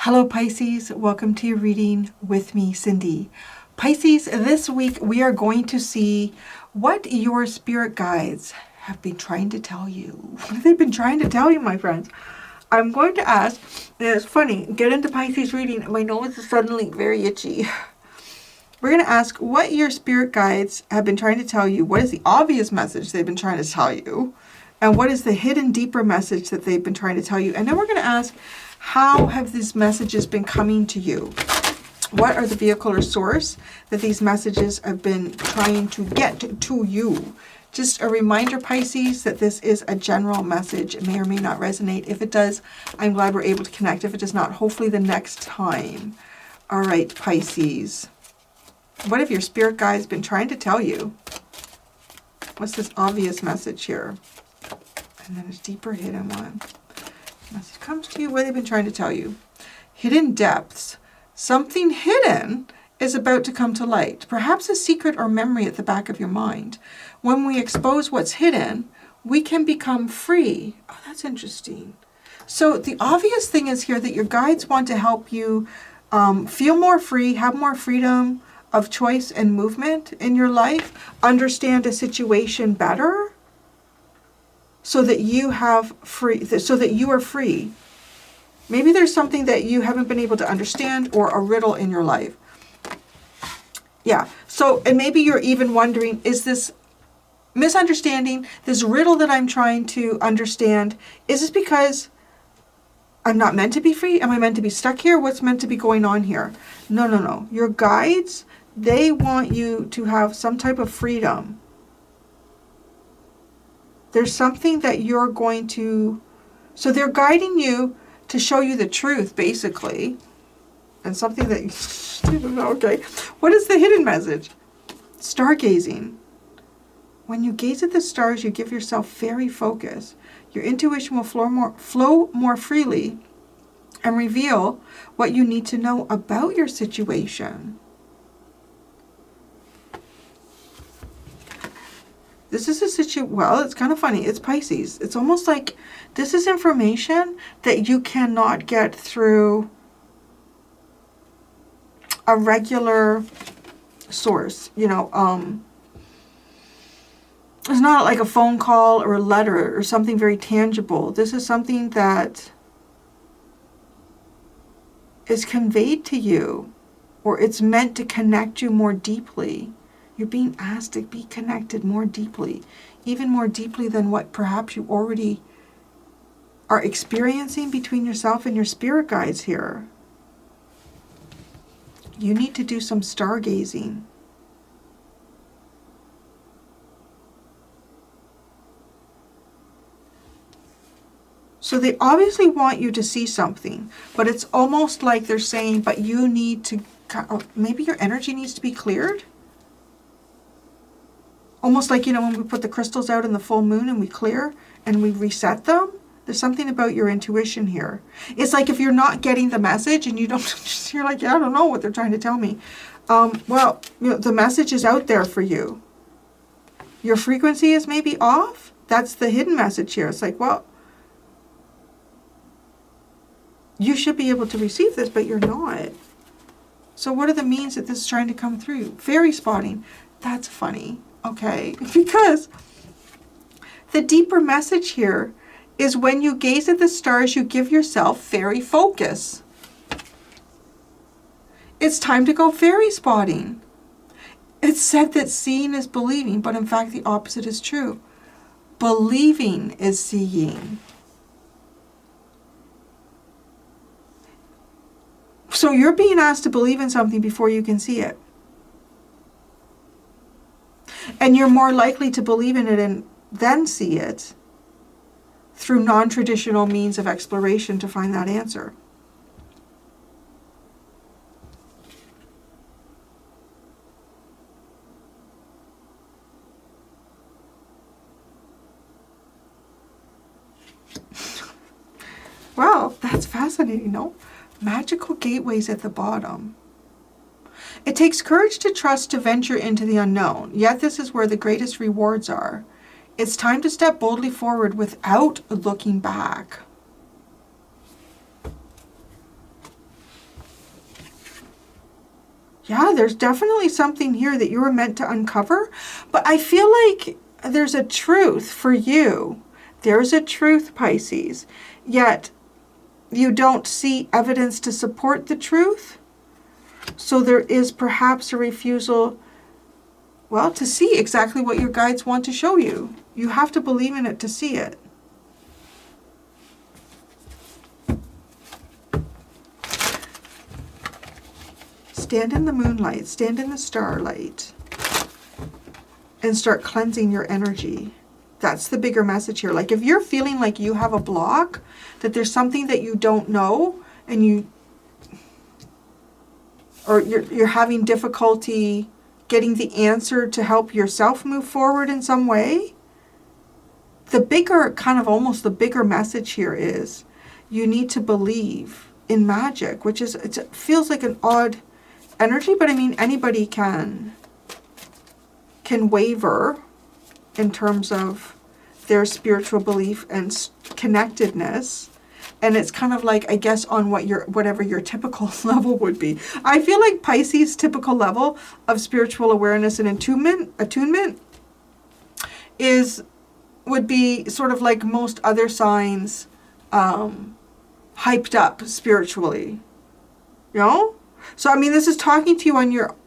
Hello Pisces, welcome to your reading with me, Cindy. Pisces, this week we are going to see what your spirit guides have been trying to tell you. What have they been trying to tell you, my friends? I'm going to ask, and it's funny, get into Pisces reading and my nose is suddenly very itchy. We're going to ask what your spirit guides have been trying to tell you. What is the obvious message they've been trying to tell you? And what is the hidden, deeper message that they've been trying to tell you? And then we're going to ask, how have these messages been coming to you? What are the vehicle or source that these messages have been trying to get to you? Just a reminder, Pisces, that this is a general message. It may or may not resonate. If it does, I'm glad we're able to connect. If it does not, hopefully the next time. All right, Pisces. What have your spirit guides been trying to tell you? What's this obvious message here? And then a deeper hidden one. Message comes to you. What have they been trying to tell you? Hidden depths. Something hidden is about to come to light. Perhaps a secret or memory at the back of your mind. When we expose what's hidden, we can become free. Oh, that's interesting. So the obvious thing is here that your guides want to help you feel more free, have more freedom of choice and movement in your life, understand a situation better, so that you have free, so that you are free. Maybe there's something that you haven't been able to understand or a riddle in your life. Yeah, so, and maybe you're even wondering, is this misunderstanding, this riddle that I'm trying to understand, is this because I'm not meant to be free? Am I meant to be stuck here? What's meant to be going on here? No, no, no. Your guides, they want you to have some type of freedom. There's something that you're going to, so they're guiding you to show you the truth, basically. And something that you don't know, okay. What is the hidden message? Stargazing. When you gaze at the stars, you give yourself fairy focus. Your intuition will flow more freely and reveal what you need to know about your situation. This is a situation, well, it's kind of funny. It's Pisces. It's almost like this is information that you cannot get through a regular source. You know, it's not like a phone call or a letter or something very tangible. This is something that is conveyed to you, or it's meant to connect you more deeply. You're being asked to be connected more deeply, even more deeply than what perhaps you already are experiencing between yourself and your spirit guides here. You need to do some stargazing. So they obviously want you to see something, but it's almost like they're saying, but you need to, maybe your energy needs to be cleared? Almost like, you know, when we put the crystals out in the full moon and we clear and we reset them. There's something about your intuition here. It's like if you're not getting the message and you don't, you're like, yeah, I don't know what they're trying to tell me. Well, you know, the message is out there for you. Your frequency is maybe off. That's the hidden message here. It's like, well, you should be able to receive this, but you're not. So what are the means that this is trying to come through? Fairy spotting. That's funny. Okay, because the deeper message here is when you gaze at the stars, you give yourself fairy focus. It's time to go fairy spotting. It's said that seeing is believing, but in fact the opposite is true. Believing is seeing. So you're being asked to believe in something before you can see it. And you're more likely to believe in it and then see it through non-traditional means of exploration to find that answer. Wow, that's fascinating, no? Magical gateways at the bottom. It takes courage to trust to venture into the unknown, yet this is where the greatest rewards are. It's time to step boldly forward without looking back. Yeah, there's definitely something here that you were meant to uncover. But I feel like there's a truth for you. There's a truth, Pisces. Yet you don't see evidence to support the truth. So there is perhaps a refusal, well, to see exactly what your guides want to show you. You have to believe in it to see it. Stand in the moonlight, stand in the starlight, and start cleansing your energy. That's the bigger message here. Like if you're feeling like you have a block, that there's something that you don't know, and you're having difficulty getting the answer to help yourself move forward in some way, the bigger, kind of almost the bigger message here is you need to believe in magic, which is, it feels like an odd energy, but I mean, anybody can waver in terms of their spiritual belief and connectedness. And it's kind of like, I guess, on whatever your typical level would be. I feel like Pisces' typical level of spiritual awareness and attunement would be sort of like most other signs, hyped up spiritually. You know? So I mean, this is talking to you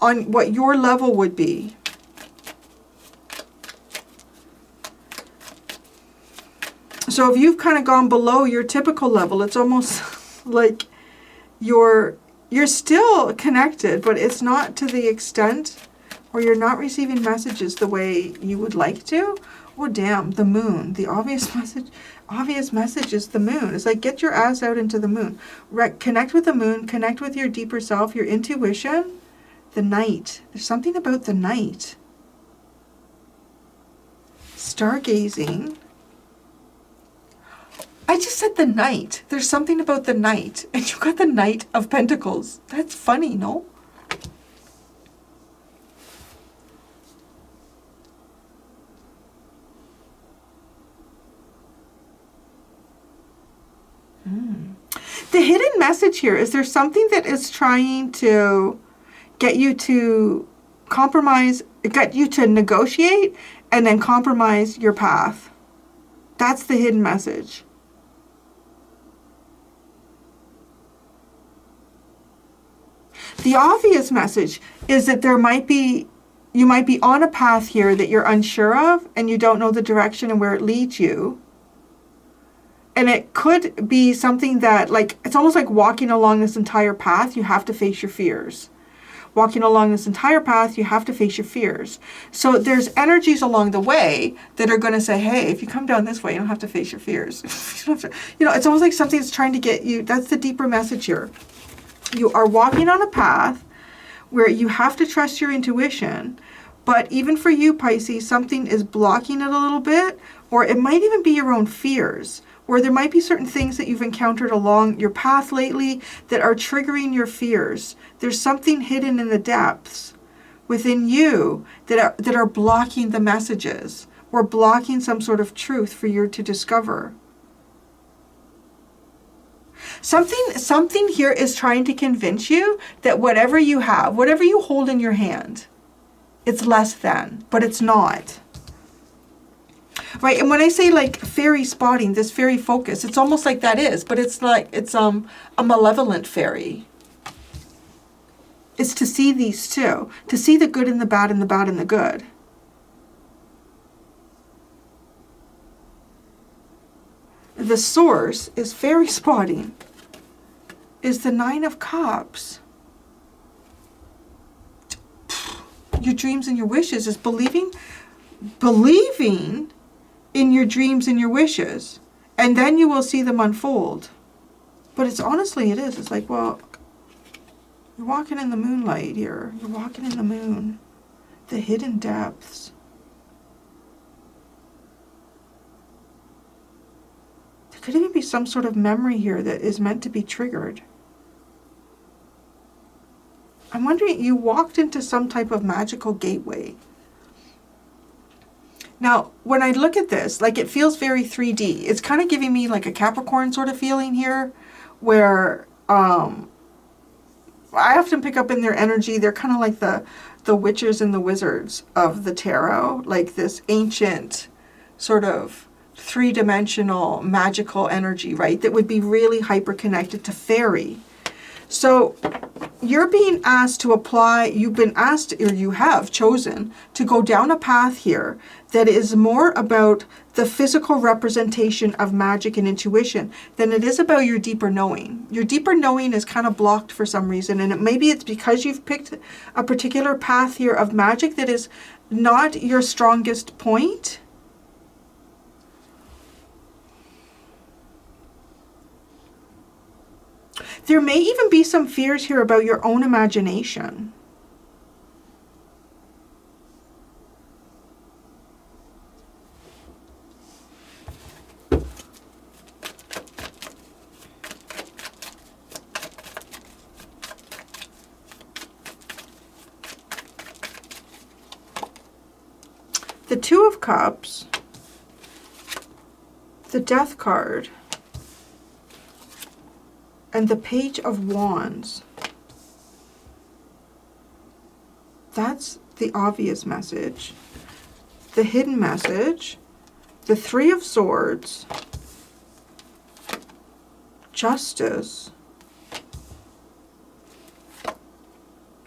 on what your level would be. So if you've kind of gone below your typical level, it's almost like you're still connected, but it's not to the extent, or you're not receiving messages the way you would like to. Oh damn, the moon. The obvious message is the moon. It's like, get your ass out into the moon. Connect with the moon, connect with your deeper self, your intuition. The night. There's something about the night. Stargazing. I just said the night. There's something about the night. And you got the Knight of Pentacles. That's funny, no? The hidden message here is there's something that is trying to get you to compromise, get you to negotiate and then compromise your path. That's the hidden message. The obvious message is that you might be on a path here that you're unsure of and you don't know the direction and where it leads you. And it could be something that, like, it's almost like walking along this entire path, you have to face your fears. Walking along this entire path, you have to face your fears. So there's energies along the way that are going to say, hey, if you come down this way, you don't have to face your fears. You know, it's almost like something that's trying to get you, that's the deeper message here. You are walking on a path where you have to trust your intuition, but even for you, Pisces, something is blocking it a little bit, or it might even be your own fears. Or there might be certain things that you've encountered along your path lately that are triggering your fears. There's something hidden in the depths within you that are blocking the messages or blocking some sort of truth for you to discover. Something here is trying to convince you that whatever you have, whatever you hold in your hand, it's less than, but it's not. Right, and when I say like fairy spotting, this fairy focus, it's almost like that is, but it's like, it's a malevolent fairy. It's to see these two, to see the good and the bad and the bad and the good. The source is fairy spotting, is the Nine of Cups. Your dreams and your wishes is believing in your dreams and your wishes, and then you will see them unfold. But it's honestly, it is. It's like, well, you're walking in the moonlight here. You're walking in the moon, the hidden depths. There could even be some sort of memory here that is meant to be triggered. I'm wondering, you walked into some type of magical gateway. Now, when I look at this, like, it feels very 3D. It's kind of giving me like a Capricorn sort of feeling here, where I often pick up in their energy, they're kind of like the witches and the wizards of the tarot, like this ancient sort of three-dimensional magical energy, right? That would be really hyper connected to fairy. So you're being asked to apply, you've been asked, or you have chosen to go down a path here that is more about the physical representation of magic and intuition than it is about your deeper knowing. Your deeper knowing is kind of blocked for some reason, and maybe it's because you've picked a particular path here of magic that is not your strongest point. There may even be some fears here about your own imagination. The Two of Cups, the Death card, and the Page of Wands. That's the obvious message. The hidden message, the Three of Swords, Justice,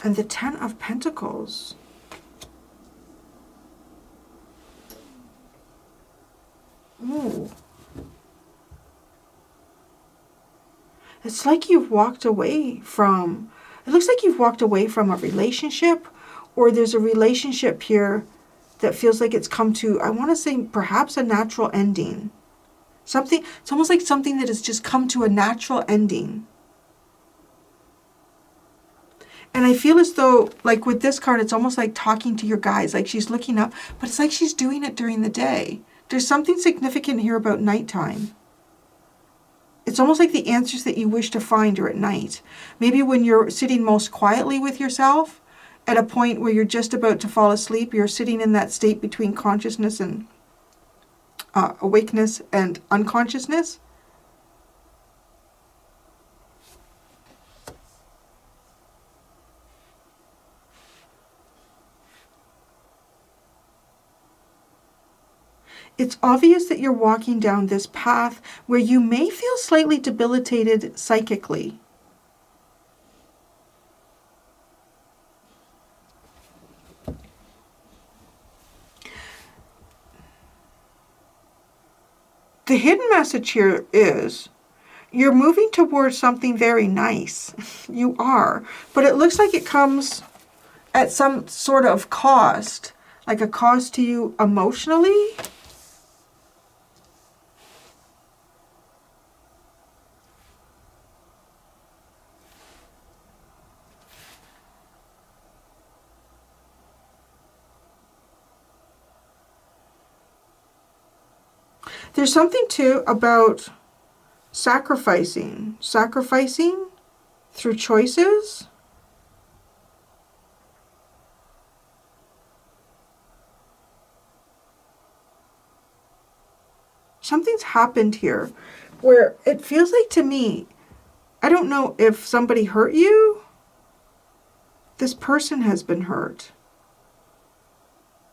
and the Ten of Pentacles. Ooh. It's like you've walked away from, it looks like you've walked away from a relationship, or there's a relationship here that feels like it's come to, I want to say perhaps a natural ending. Something, it's almost like something that has just come to a natural ending. And I feel as though, like with this card, it's almost like talking to your guides, like she's looking up, but it's like she's doing it during the day. There's something significant here about nighttime. It's almost like the answers that you wish to find are at night. Maybe when you're sitting most quietly with yourself, at a point where you're just about to fall asleep, you're sitting in that state between consciousness and awakeness and unconsciousness. It's obvious that you're walking down this path where you may feel slightly debilitated psychically. The hidden message here is you're moving towards something very nice. You are. But it looks like it comes at some sort of cost, like a cost to you emotionally. There's something too about sacrificing through choices. Something's happened here where it feels like, to me, I don't know if somebody hurt you. This person has been hurt.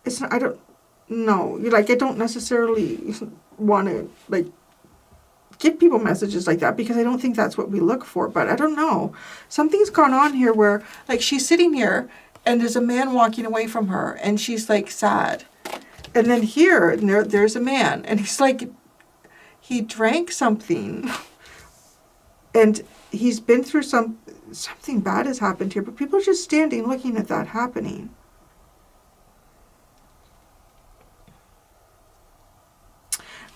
It's not, I don't know. Like, I don't necessarily want to like give people messages like that because I don't think that's what we look for, but I don't know. Something's gone on here where, like, she's sitting here and there's a man walking away from her and she's like sad. And then here, there's a man and he's like, he drank something and he's been through something bad has happened here, but people are just standing looking at that happening.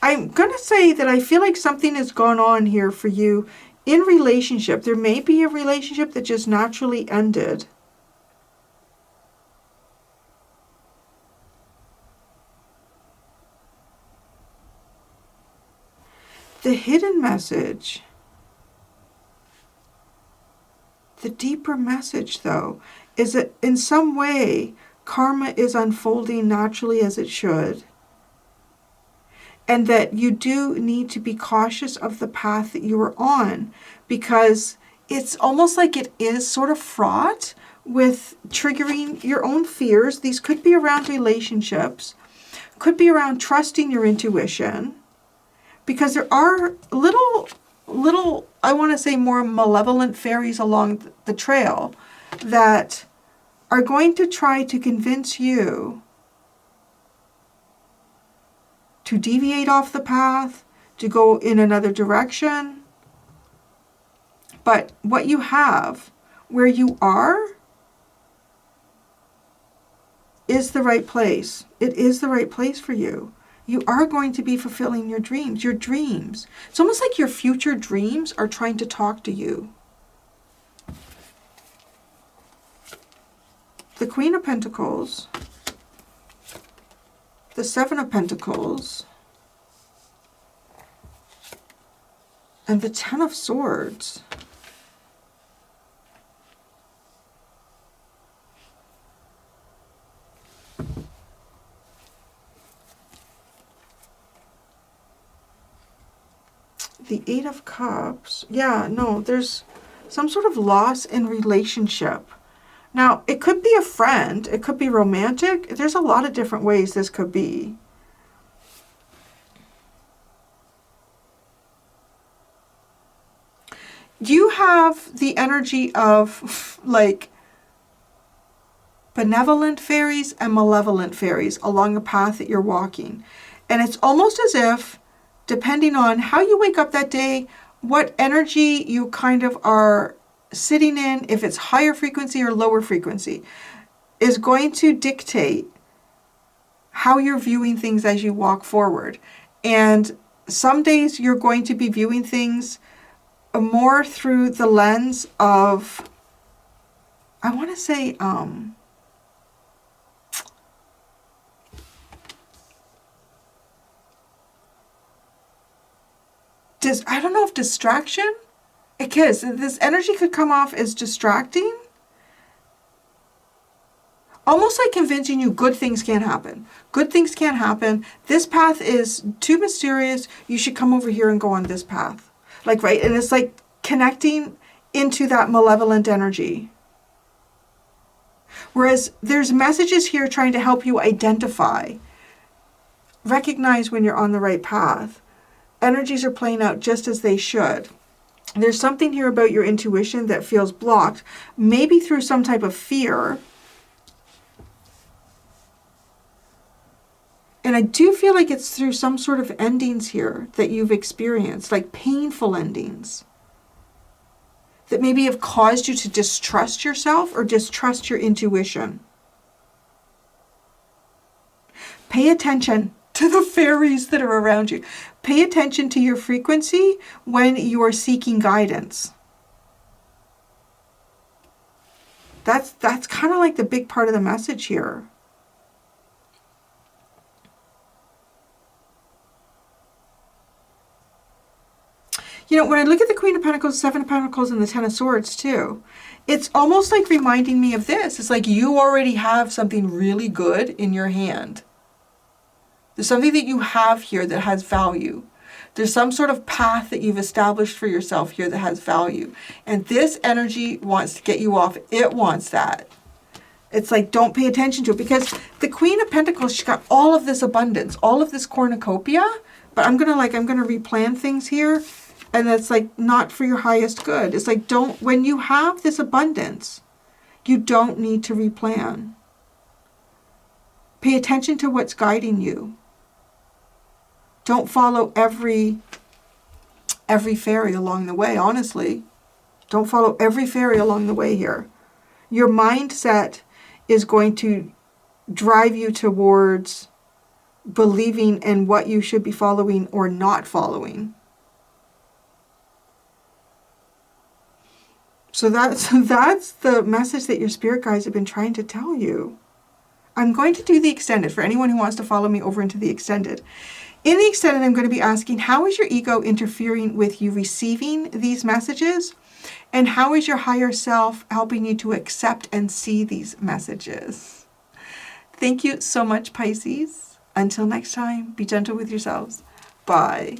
I'm going to say that I feel like something has gone on here for you in relationship. There may be a relationship that just naturally ended. The hidden message, the deeper message though, is that in some way karma is unfolding naturally as it should. And that you do need to be cautious of the path that you are on, because it's almost like it is sort of fraught with triggering your own fears. These could be around relationships, could be around trusting your intuition, because there are little, I want to say more malevolent fairies along the trail that are going to try to convince you to deviate off the path, to go in another direction. But what you have, where you are, is the right place. It is the right place for you. You are going to be fulfilling your dreams. Your dreams. It's almost like your future dreams are trying to talk to you. The Queen of Pentacles, the Seven of Pentacles, and the Ten of Swords. The Eight of Cups. Yeah, no, there's some sort of loss in relationship. Now, it could be a friend. It could be romantic. There's a lot of different ways this could be. You have the energy of like benevolent fairies and malevolent fairies along a path that you're walking. And it's almost as if, depending on how you wake up that day, what energy you kind of are sitting in, if it's higher frequency or lower frequency, is going to dictate how you're viewing things as you walk forward. And some days you're going to be viewing things more through the lens of, I want to say, I don't know if distraction, because this energy could come off as distracting. Almost like convincing you good things can't happen. Good things can't happen. This path is too mysterious. You should come over here and go on this path. Like, right? And it's like connecting into that malevolent energy. Whereas there's messages here trying to help you identify, recognize when you're on the right path. Energies are playing out just as they should. There's something here about your intuition that feels blocked, maybe through some type of fear. And I do feel like it's through some sort of endings here that you've experienced, like painful endings, that maybe have caused you to distrust yourself or distrust your intuition. Pay attention to the fairies that are around you. Pay attention to your frequency when you are seeking guidance. That's kind of like the big part of the message here. You know, when I look at the Queen of Pentacles, Seven of Pentacles, and the Ten of Swords too, it's almost like reminding me of this. It's like you already have something really good in your hand. There's something that you have here that has value. There's some sort of path that you've established for yourself here that has value. And this energy wants to get you off. It wants that. It's like, don't pay attention to it, because the Queen of Pentacles, she's got all of this abundance, all of this cornucopia, but I'm going to replan things here. And that's like not for your highest good. It's like, when you have this abundance, you don't need to replan. Pay attention to what's guiding you. Don't follow every fairy along the way, honestly. Don't follow every fairy along the way here. Your mindset is going to drive you towards believing in what you should be following or not following. So that's the message that your spirit guides have been trying to tell you. I'm going to do the extended for anyone who wants to follow me over into the extended. In the extended, I'm going to be asking, how is your ego interfering with you receiving these messages? And how is your higher self helping you to accept and see these messages? Thank you so much, Pisces. Until next time, be gentle with yourselves. Bye.